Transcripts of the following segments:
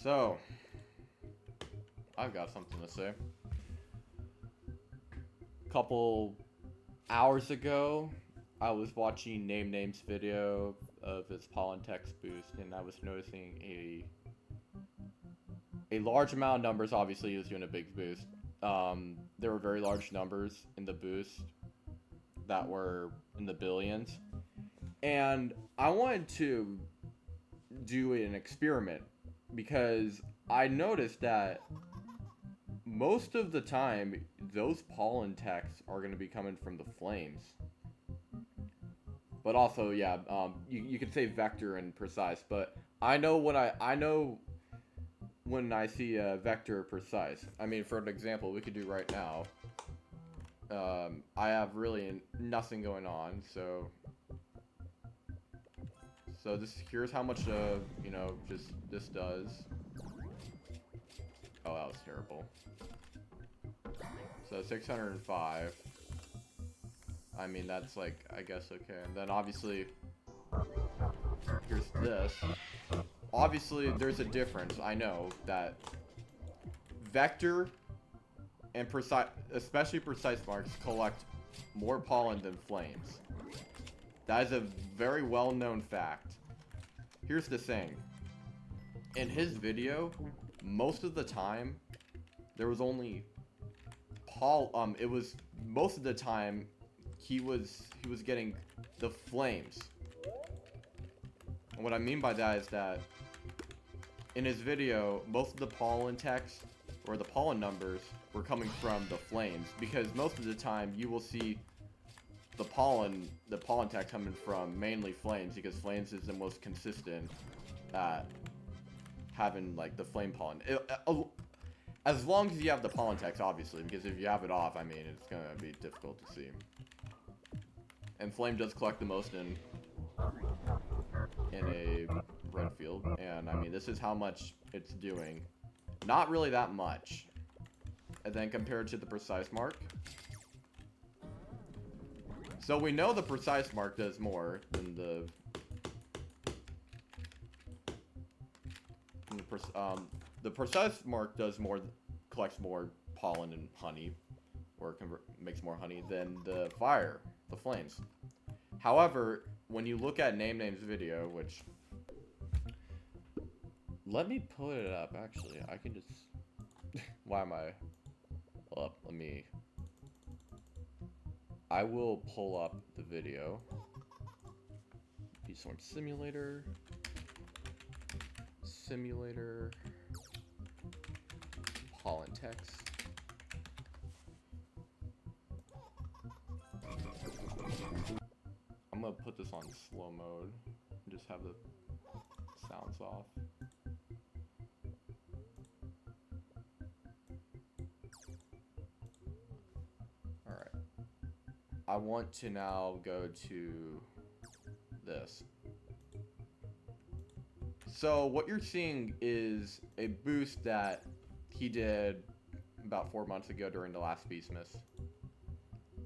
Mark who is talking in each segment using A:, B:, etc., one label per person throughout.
A: So, I've got something to say. A couple hours ago, I was watching Name Name's video of his pollen text boost, and I was noticing a large amount of numbers. Obviously, he was doing a big boost. There were very large numbers in the boost that were in the billions, and I wanted to do an experiment because I noticed that most of the time those pollen texts are going to be coming from the flames, but also yeah, you could say vector and precise, but I know when I see a vector precise. I mean, for an example, we could do right now. I have really nothing going on, so this here's how much just this does. Oh, that was terrible. So 605. I mean, that's like, I guess, okay. And then obviously, here's this. Obviously, there's a difference. I know that vector and precise, especially precise marks, collect more pollen than flames. That is a very well-known fact. Here's the thing. In his video, most of the time, there was only it was most of the time he was getting the flames. And what I mean by that is that in his video, most of the pollen text or the pollen numbers were coming from the flames, because most of the time you will see the pollen text coming from mainly flames, because flames is the most consistent at having like the flame pollen. As long as you have the pollen text, obviously, because if you have it off, I mean, it's gonna be difficult to see. And flame does collect the most in a red field, and I mean, this is how much it's doing. Not really that much. And then compared to the precise mark. So we know the precise mark does more than the precise mark does more, collects more pollen and honey, or makes more honey than the flames. However, when you look at Name's video, which, let me put it up, actually, I can just, why am I, hold up, I will pull up the video, Beeswarm Simulator, pollen text. I'm gonna put this on slow mode and just have the sounds off. Alright. I want to now go to this. So what you're seeing is a boost that he did about 4 months ago during the last Beastmas.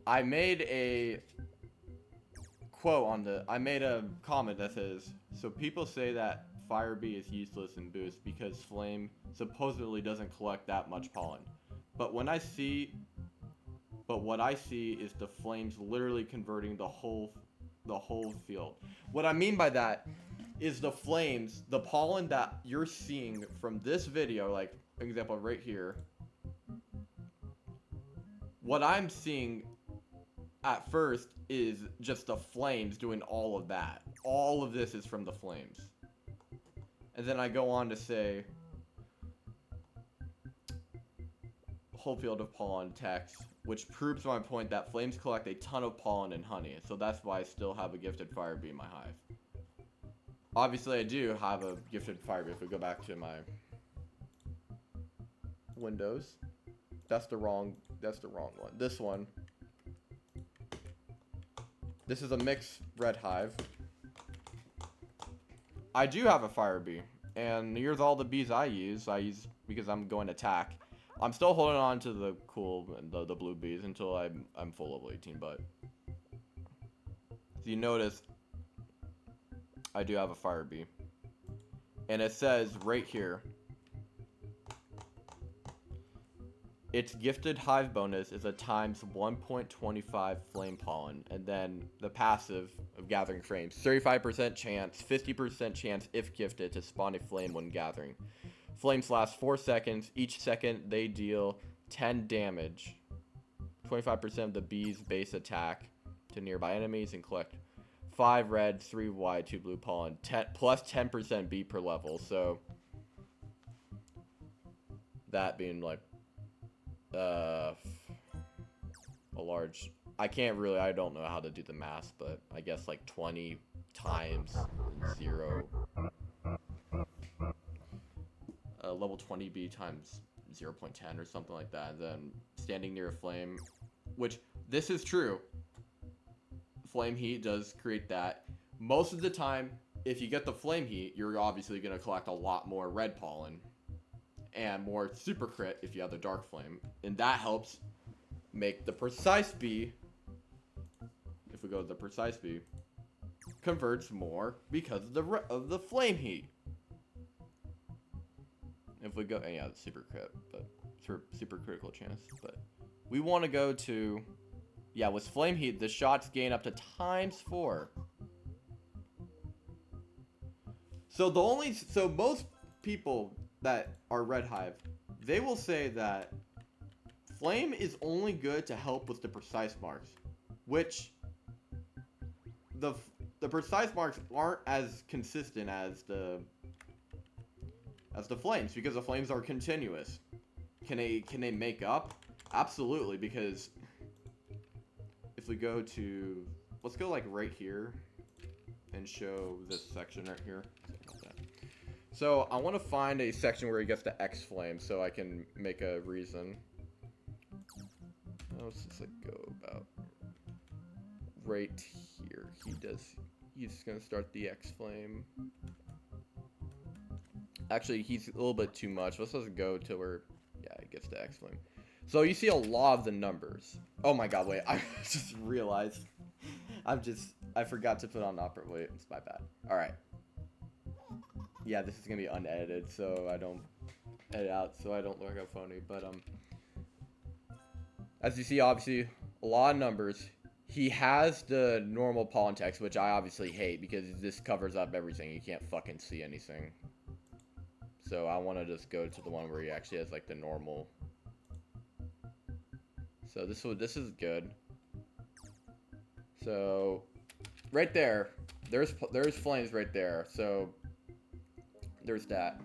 A: I made a comment that says, so people say that Fire Bee is useless in boost because Flame supposedly doesn't collect that much pollen. But what I see is the flames literally converting the whole field. What I mean by that is the flames, the pollen that you're seeing from this video, like example right here. What I'm seeing at first is just the flames doing all of that. All of this is from the flames. And then I go on to say, whole field of pollen text, which proves my point that flames collect a ton of pollen and honey. So that's why I still have a gifted fire bee in my hive. Obviously, I do have a gifted fire bee. If we go back to my windows, that's the wrong one. This one. This is a mixed red hive. I do have a fire bee, and here's all the bees I use. Because I'm going to attack. I'm still holding on to the the blue bees until I'm full level 18. But so you notice, I do have a fire bee, and it says right here, Its gifted hive bonus is a times 1.25 flame pollen, and then the passive of gathering frames, 35% chance, 50% chance if gifted to spawn a flame when gathering. Flames last 4 seconds. Each second they deal 10 damage. 25% of the bee's base attack to nearby enemies and collect 5 red, 3 white, 2 blue pollen, plus 10% bee per level. So that being like a large, I don't know how to do the math, but I guess like 20 times 0, level 20B times 0.10 or something like that, and then standing near a flame, which this is true. Flame heat does create that. Most of the time, if you get the flame heat, you're obviously going to collect a lot more red pollen and more super crit if you have the dark flame, and that helps make the precise bee, if we go to the precise bee, converts more because of the flame heat. If we go, yeah, super crit, but super critical chance. But we want to go to, yeah, with flame heat, the shots gain up to ×4. So most people that are red hive, they will say that flame is only good to help with the precise marks, which the precise marks aren't as consistent as the flames, because the flames are continuous. Can they make up? Absolutely, because if we go to, let's go like right here and show this section right here. So I want to find a section where he gets the X flame so I can make a reason. Let's just like go about right here. He's gonna start the X flame. Actually, he's a little bit too much. Let's just go to where, yeah, it gets the X flame. So you see a lot of the numbers. Oh my god, wait, I just realized. I forgot to put on opera. Wait, it's my bad. Alright. Yeah, this is gonna be unedited, so I don't edit out, so I don't look how phony. But, as you see, obviously, a lot of numbers. He has the normal pollen text, which I obviously hate because this covers up everything. You can't fucking see anything. So I want to just go to the one where he actually has like the normal. So this is good. So right there, there's flames right there. So there's that.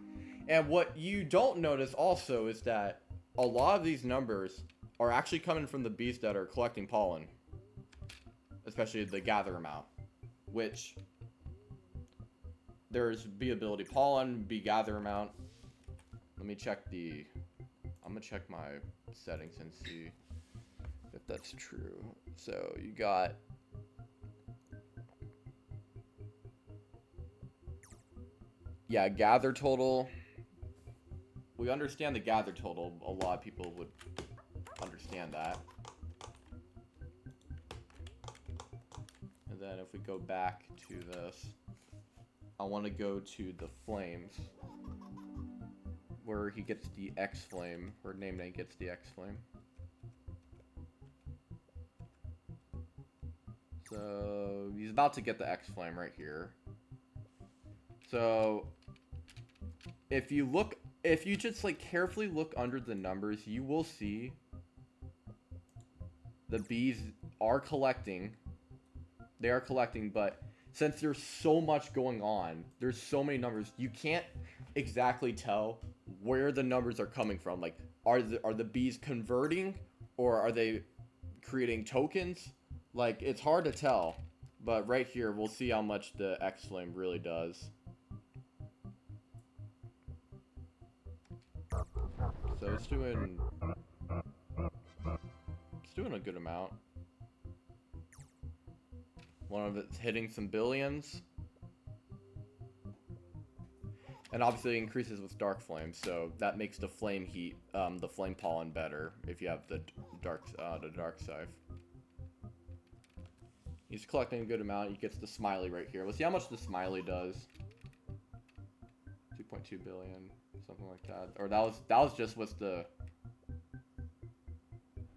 A: And what you don't notice also is that a lot of these numbers are actually coming from the bees that are collecting pollen, especially the gather amount, which there's bee ability pollen, bee gather amount. Let me check I'm gonna check my settings and see if that's true. So you got, yeah, gather total. We understand the gather total. A lot of people would understand that. And then if we go back to this, I want to go to the flames, where he gets the X flame, or name gets the X flame. So he's about to get the X flame right here. So if you just like carefully look under the numbers, you will see the bees are collecting. They are collecting, but since there's so much going on, there's so many numbers, you can't exactly tell where the numbers are coming from. Like, are the bees converting, or are they creating tokens? Like, it's hard to tell. But right here, we'll see how much the X flame really does. So it's doing a good amount. One of it's hitting some billions. And obviously it increases with dark flame, so that makes the flame heat, the flame pollen better if you have the dark scythe. He's collecting a good amount. He gets the smiley right here. Let's see how much the smiley does. 2.2 billion, something like that. Or that was just with the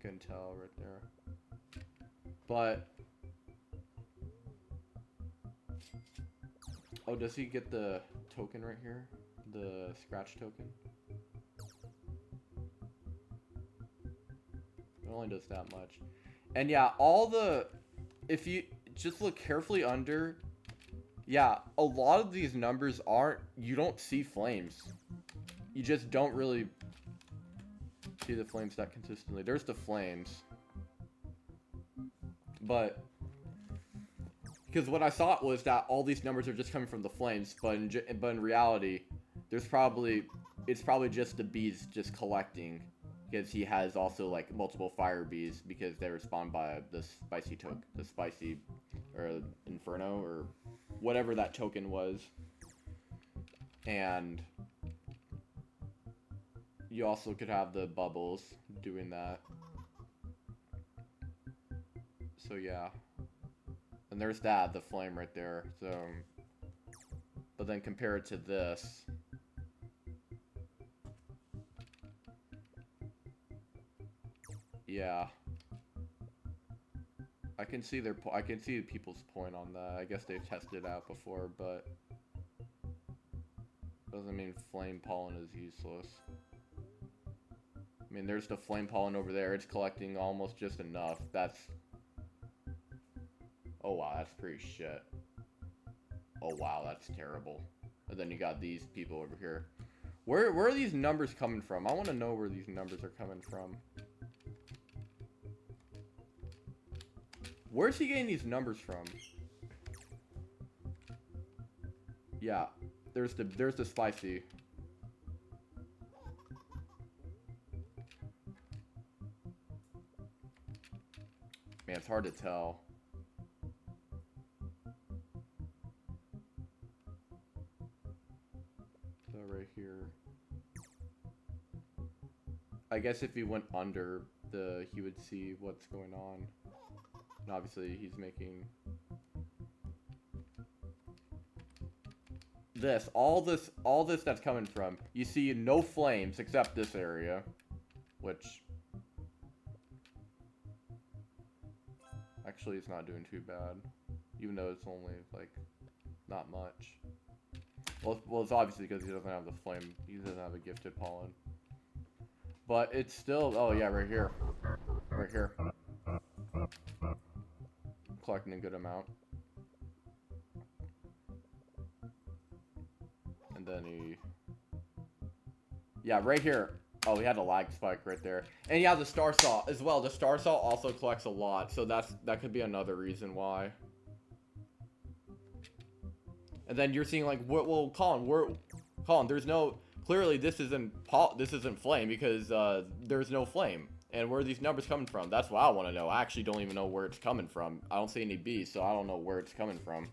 A: couldn't tell right there. But oh, does he get the token right here? The scratch token? It only does that much. And yeah, if you just look carefully under, yeah, a lot of these numbers you don't see flames. You just don't really see the flames that consistently. There's the flames. But because what I thought was that all these numbers are just coming from the flames, but in reality, it's probably just the bees just collecting, because he has also like multiple fire bees because they respond by the spicy or inferno or whatever that token was. And you also could have the bubbles doing that. So yeah. And there's the flame right there. So, but then compare it to this. Yeah. I can see people's point on that. I guess they've tested it out before, but doesn't mean flame pollen is useless. I mean, there's the flame pollen over there. It's collecting almost just enough. Oh wow, that's pretty shit. Oh wow, that's terrible. And then you got these people over here. Where are these numbers coming from? I want to know where these numbers are coming from. Where's he getting these numbers from? Yeah, there's the spicy. Man, it's hard to tell. So right here. I guess if he went under he would see what's going on. And obviously he's making all this that's coming from. You see no flames except this area, which actually it's not doing too bad, even though it's only like not much. Well, it's obviously because he doesn't have the flame. He doesn't have a gifted pollen. But it's still, oh yeah, right here. Right here. Collecting a good amount. And then yeah, right here. Oh, he had a lag spike right there. And yeah, the star saw as well. The star saw also collects a lot, so that could be another reason why. And then you're seeing like, well, Colin, there's no, clearly this isn't flame because there's no flame. And where are these numbers coming from? That's what I want to know. I actually don't even know where it's coming from. I don't see any bees, so I don't know where it's coming from.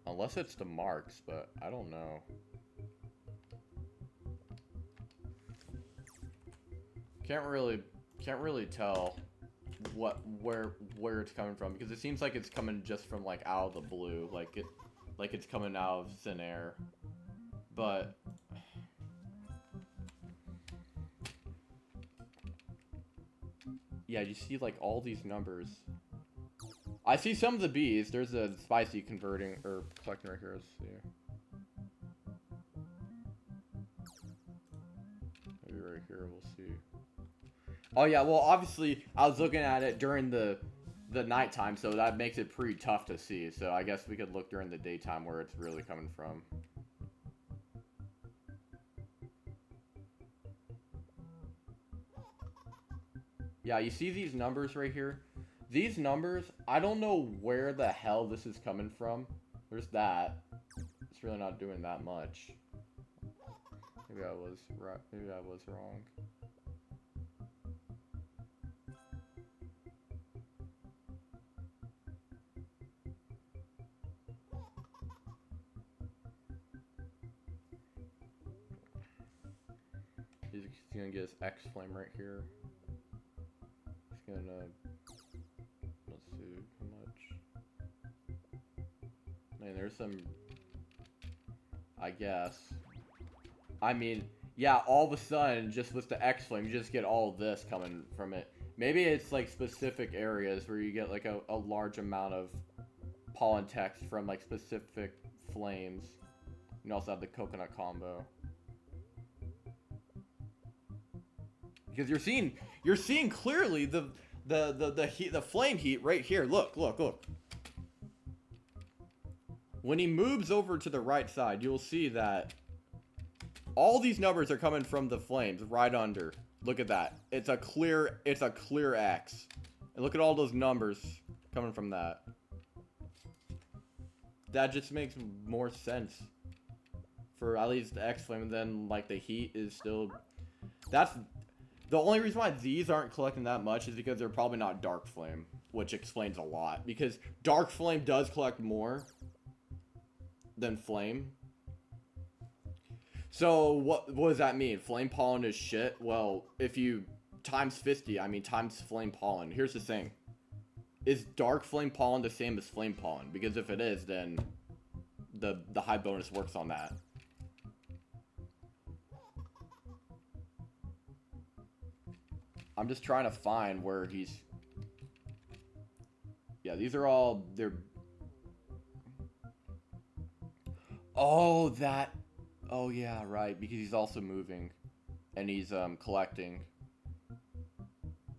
A: Unless it's the marks, but I don't know. Can't really tell where it's coming from, because it seems like it's coming just from like out of the blue, like it's coming out of thin air. But yeah, you see like all these numbers. I see some of the bees. There's a spicy converting or collecting right here. Let's see. Maybe right here we'll see. Oh yeah, well obviously I was looking at it during the nighttime, so that makes it pretty tough to see. So I guess we could look during the daytime where it's really coming from. Yeah, you see these numbers right here? These numbers, I don't know where the hell this is coming from. There's that. It's really not doing that much. Maybe I was right. Maybe I was wrong. He's gonna get his X flame right here. He's gonna, let's see how much. I mean, there's some... I guess. I mean, yeah, all of a sudden, just with the X-Flame, you just get all of this coming from it. Maybe it's, like, specific areas where you get, like, a large amount of pollen text from, like, specific flames. You can also have the coconut combo. Because you're seeing clearly the heat, the flame heat right here. Look. When he moves over to the right side, you'll see that all these numbers are coming from the flames right under. Look at that. It's a clear X. And look at all those numbers coming from that. That just makes more sense for at least the X flame, and then like the heat is still... That's the only reason why these aren't collecting that much is because they're probably not dark flame, which explains a lot, because dark flame does collect more than flame. So what does that mean? Flame pollen is shit? Well, if you times 50, I mean times flame pollen. Here's the thing. Is dark flame pollen the same as flame pollen? Because if it is, then the high bonus works on that. I'm just trying to find where he's... Yeah, these are all... They're... Oh, that... Oh, yeah, right. Because he's also moving. And he's, collecting.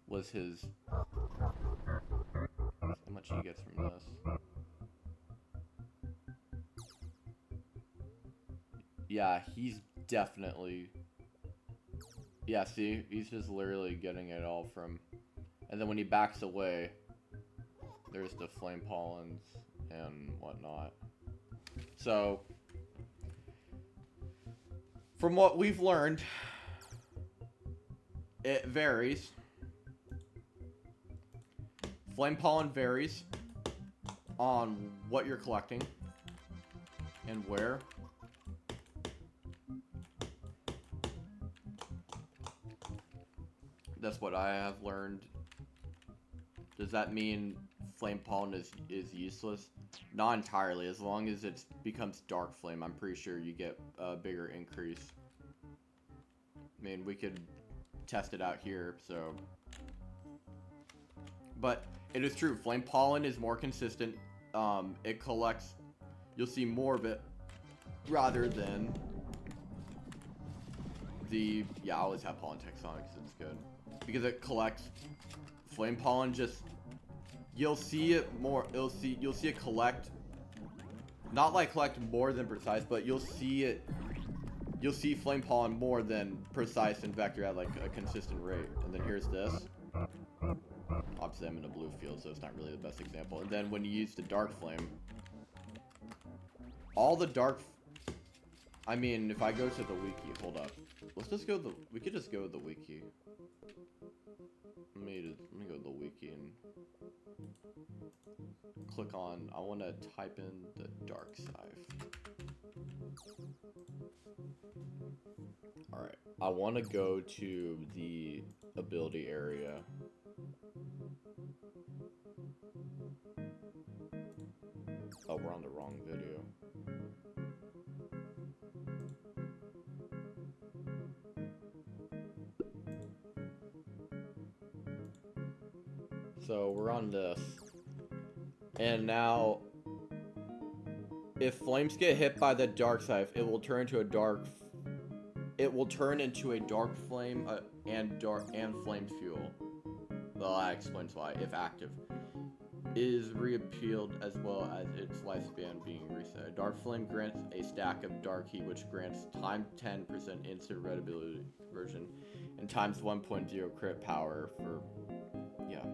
A: Was his... How much he gets from this. Yeah, he's definitely... Yeah, see? He's just literally getting it all from... And then when he backs away, there's the flame pollens and whatnot. So... From what we've learned, it varies. Flame pollen varies on what you're collecting and where. That's what I have learned. Does that mean flame pollen is useless? Not entirely. As long as it becomes dark flame, I'm pretty sure you get a bigger increase. I mean, we could test it out here, so... But it is true. Flame pollen is more consistent. It collects... You'll see more of it rather than the... Yeah, I always have pollen text on it because it's good. Because it collects... Flame pollen just... You'll see it more... You'll see it collect... Not like collect more than precise, but you'll see it... You'll see flame pollen more than precise and vector at like a consistent rate. And then here's this. Obviously I'm in a blue field, so it's not really the best example. And then when you use the dark flame, all the dark... I mean, if I go to the wiki, hold up. Let's just go we could just go to the wiki. Let me go to the wiki and click on... I want to type in the dark side. Alright, I want to go to the ability area. Oh, we're on the wrong video. So, we're on this. And now, if flames get hit by the dark scythe, it will turn into a dark... It will turn into a dark flame and flame fuel. Well, that explains why, if active. Is reappealed as well as its lifespan being reset. Dark flame grants a stack of dark heat, which grants time 10% instant red ability conversion and times 1.0 crit power for... Yeah.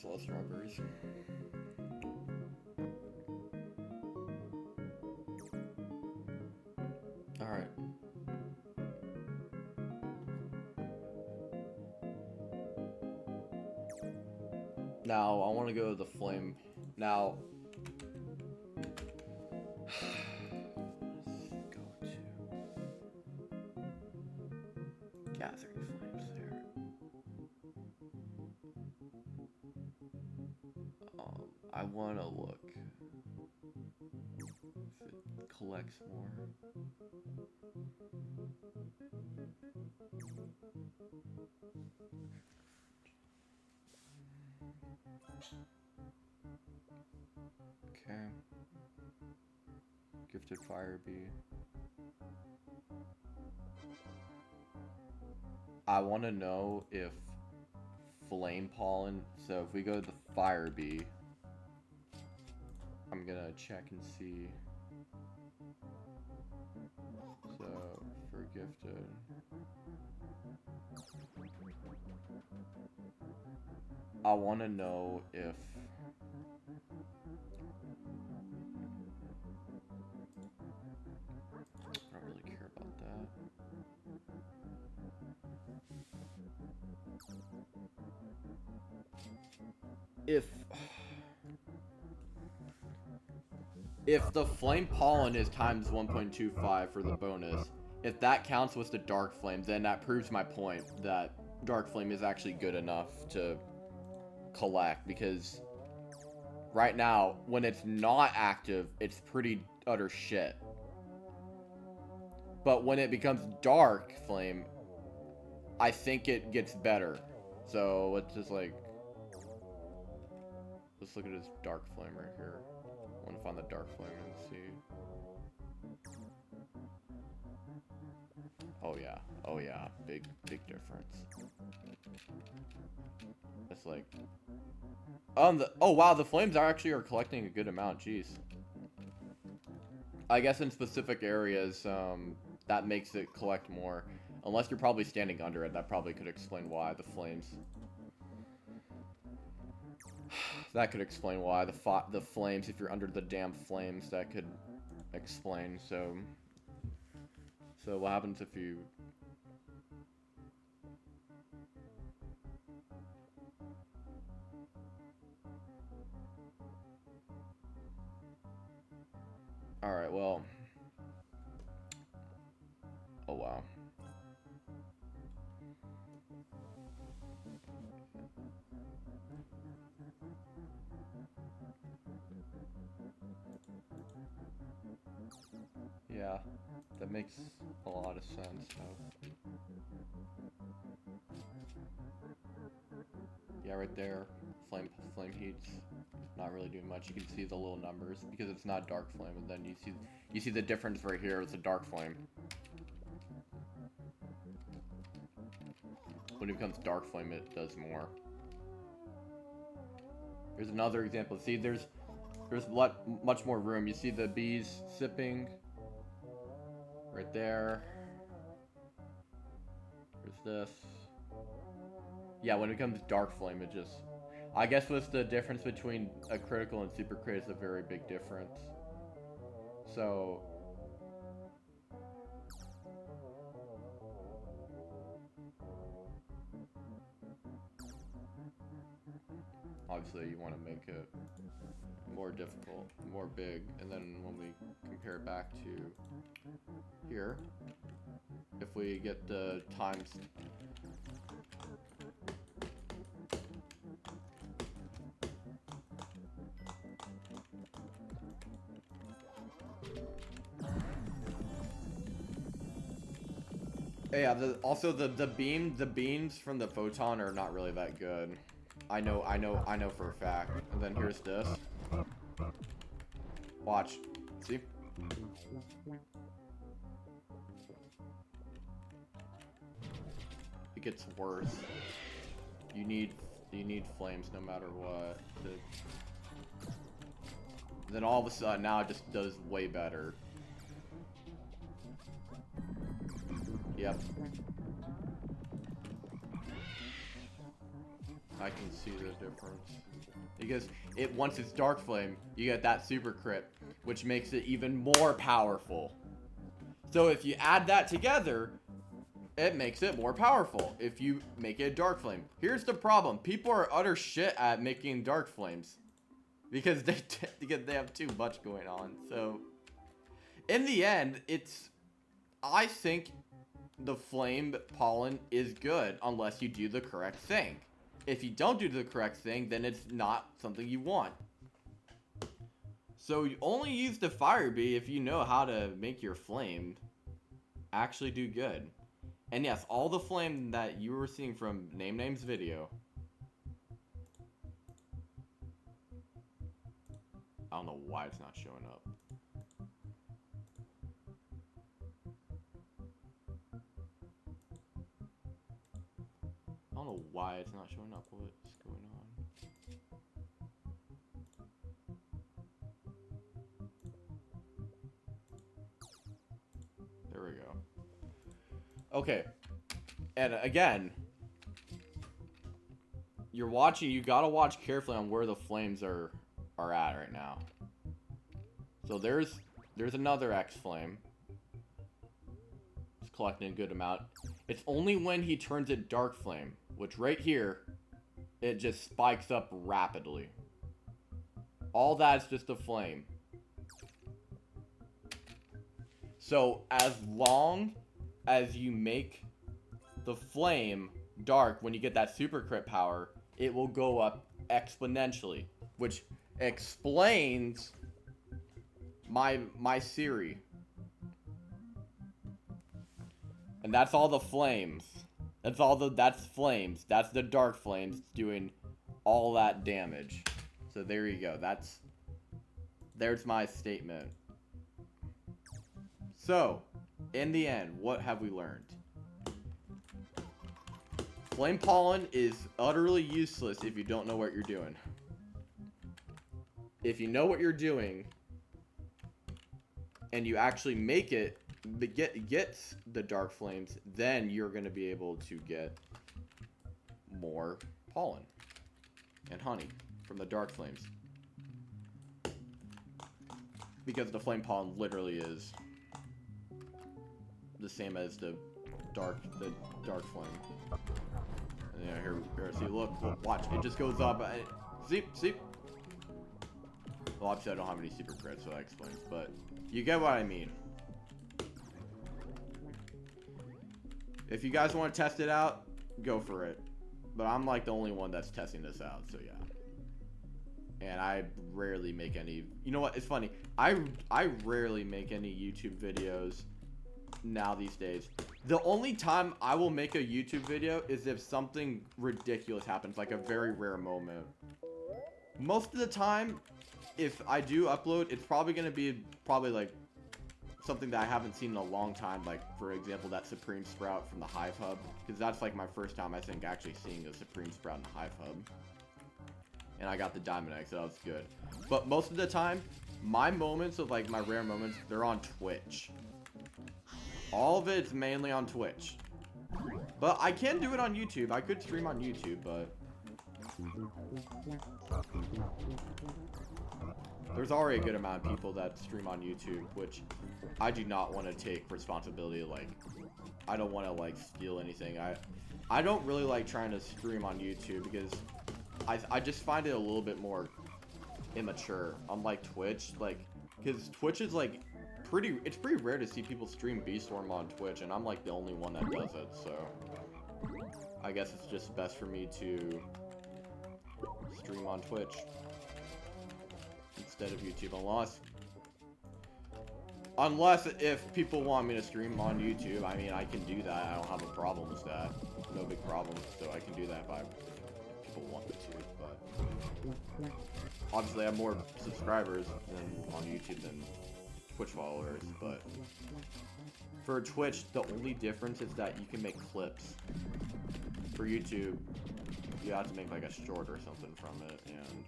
A: just love strawberries. Alright. Now, I want to go to the flame. Now, let's go to gathering flames there. I want to look if it collects more. Okay. Gifted fire bee. I want to know if flame pollen. So if we go to the fire bee, I'm gonna check and see. So for gifted, I want to know if I don't really care about that. If the flame pollen is times 1.25 for the bonus, if that counts with the dark flame, then that proves my point that dark flame is actually good enough to collect, because right now, when it's not active, it's pretty utter shit. But when it becomes dark flame, I think it gets better. So let's just like, let's look at this dark flame right here. I want to find the dark flame and see. Oh yeah, big difference. It's like, oh wow, the flames are collecting a good amount. Jeez. I guess in specific areas, that makes it collect more. Unless you're probably standing under it, that probably could explain why the flames. That could explain why the flames, if you're under the damn flames, that could explain. So what happens if you? All right, well. Oh wow. Yeah, that makes a lot of sense. Yeah, right there, flame heats, not really doing much. You can see the little numbers because it's not dark flame, and then you see the difference right here. It's a dark flame. When it becomes dark flame, it does more. Here's another example. See, there's much more room. You see the bees sipping right there. There's this. Yeah, when it becomes dark flame, it just... I guess what's the difference between a critical and super crit is a very big difference. So... obviously, you want to make it more difficult, more big, and then when we compare it back to here, if we get the times... Yeah, also the beams from the photon are not really that good. I know for a fact. And then here's this. Watch. See? It gets worse. You need flames no matter what. Then all of a sudden now it just does way better. Yep. I can see the difference. Because once it's Dark Flame, you get that super crit, which makes it even more powerful. So if you add that together, it makes it more powerful if you make it a Dark Flame. Here's the problem. People are utter shit at making Dark Flames. Because they have too much going on. So, in the end, I think the Flame Pollen is good unless you do the correct thing. If you don't do the correct thing, then it's not something you want. So you only use the Fire Bee if you know how to make your flame actually do good. And yes, all the flame that you were seeing from Name's video, I don't know why it's not showing up. I don't know why it's not showing up. What's going on? There we go. Okay. And again, you're watching, you gotta watch carefully on where the flames are at right now. So there's another X flame. It's collecting a good amount. It's only when he turns it Dark Flame, which right here, it just spikes up rapidly. All that's just a flame. So as long as you make the flame dark, when you get that super crit power, it will go up exponentially, which explains my theory. And that's all the flames. That's flames. That's the dark flames doing all that damage. So there you go. There's my statement. So, in the end, what have we learned? Flame Pollen is utterly useless if you don't know what you're doing. If you know what you're doing, and you actually make it, get the Dark Flames, then you're going to be able to get more pollen and honey from the Dark Flames. Because the Flame Pollen literally is the same as the dark flame. And yeah, here, see, look, watch, it just goes up. See. Well, obviously I don't have any super crits, so that explains, but you get what I mean. If you guys want to test it out, go for it. But I'm like the only one that's testing this out, so yeah. And I rarely make any. You know what? It's funny. I rarely make any YouTube videos now these days. The only time I will make a YouTube video is if something ridiculous happens, like a very rare moment. Most of the time, if I do upload, it's probably gonna be like something that I haven't seen in a long time. Like, for example, that Supreme Sprout from the Hive Hub, because that's like my first time I think actually seeing a Supreme Sprout in the Hive Hub. And I got the Diamond Egg, so that was good. But most of the time, my moments of like my rare moments, they're on Twitch. All of it's mainly on Twitch. But I can do it on YouTube. I could stream on YouTube, but there's already a good amount of people that stream on YouTube, which I do not want to take responsibility. Like, I don't want to like steal anything. I don't really like trying to stream on YouTube because I just find it a little bit more immature. Unlike Twitch, like, because Twitch is like it's pretty rare to see people stream Beastorm on Twitch, and I'm like the only one that does it, so I guess it's just best for me to stream on Twitch instead of YouTube, unless if people want me to stream on YouTube. I mean, I can do that. I don't have a problem with that. No big problem. So I can do that if people want me to. But obviously, I have more subscribers on YouTube than Twitch followers. But for Twitch, the only difference is that you can make clips. For YouTube, you have to make like a short or something from it, and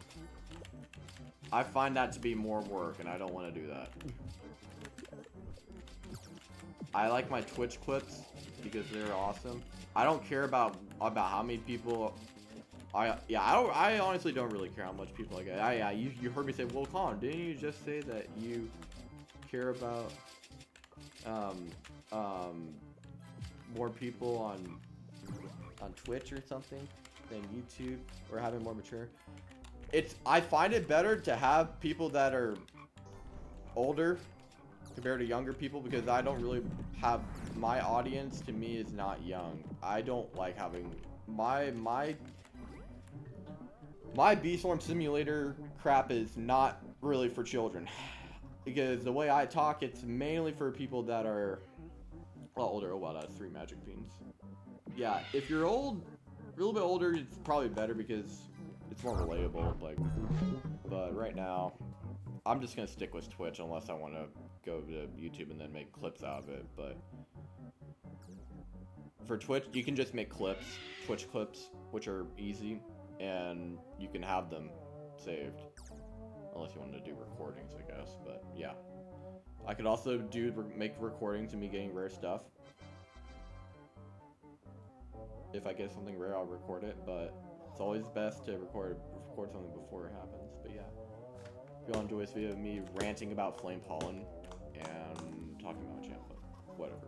A: I find that to be more work, and I don't want to do that. I like my Twitch clips because they're awesome. I don't care about how many people I honestly don't really care how much people like it. Yeah, you heard me say, well, Colin, didn't you just say that you care about more people on Twitch or something than YouTube, or having more mature? I find it better to have people that are older compared to younger people, because I don't really have, my audience to me is not young. I don't like having my Bee Swarm Simulator crap is not really for children, because the way I talk, it's mainly for people that are a lot older. Oh wow, that's 3 magic beans. Yeah, if you're old, a little bit older, it's probably better because it's more relatable. Like, but right now, I'm just gonna stick with Twitch unless I want to go to YouTube and then make clips out of it. But for Twitch, you can just make clips, Twitch clips, which are easy, and you can have them saved. Unless you want to do recordings, I guess. But yeah, I could also make recordings of me getting rare stuff. If I get something rare, I'll record it. But it's always best to record something before it happens. But yeah, if you all enjoy this video of me ranting about Flame Pollen and talking about Champ, but whatever.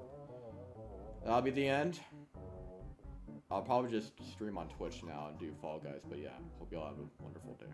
A: That'll be the end. I'll probably just stream on Twitch now and do Fall Guys. But yeah, hope you all have a wonderful day.